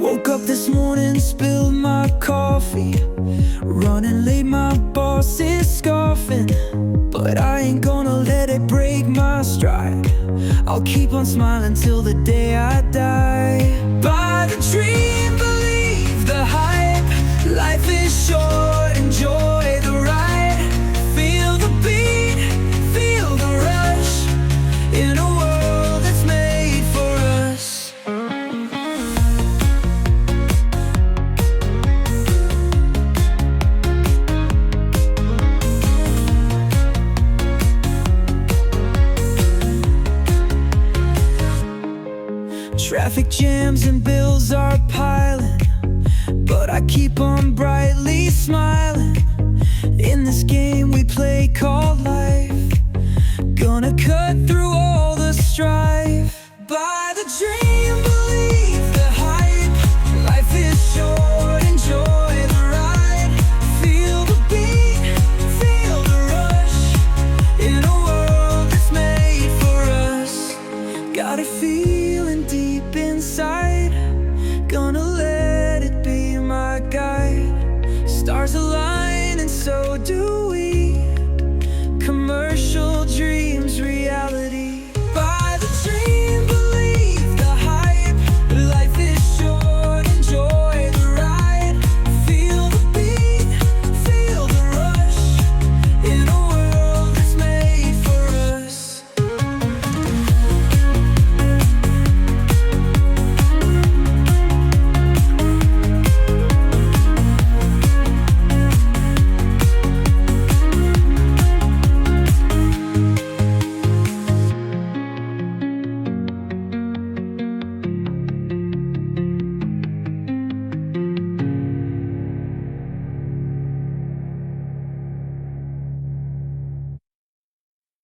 Woke up this morning, spilled my coffee. Running late, my boss is scoffing. But I ain't gonna let it break my stride. I'll keep on smiling till the day I die. Buy the dream, believe the hype. Life is short, enjoy the ride. Feel the beat, feel the rush. In a world that's made for us. Traffic jams and bills are piling, but I keep on brightly smiling. In this game we play called life, gonna cut through all the strife. Buy the dream, believe the hype. Life is short, enjoy the ride. Feel the beat, feel the rush. In a world that's made for us. Got a feeling deep inside, gonna let it be my guide. Stars align and so do we. Commercial dreams, reality. Buy the dream, believe the hype. Life is short, enjoy the ride. Feel the beat, feel the rush. In a world that's made for us.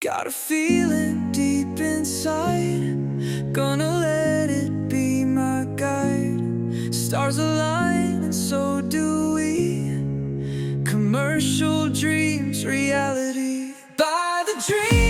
Got a feeling deep inside, gonna let it be my guide. Stars align and so do we. Commercial dreams, reality. Buy the dream.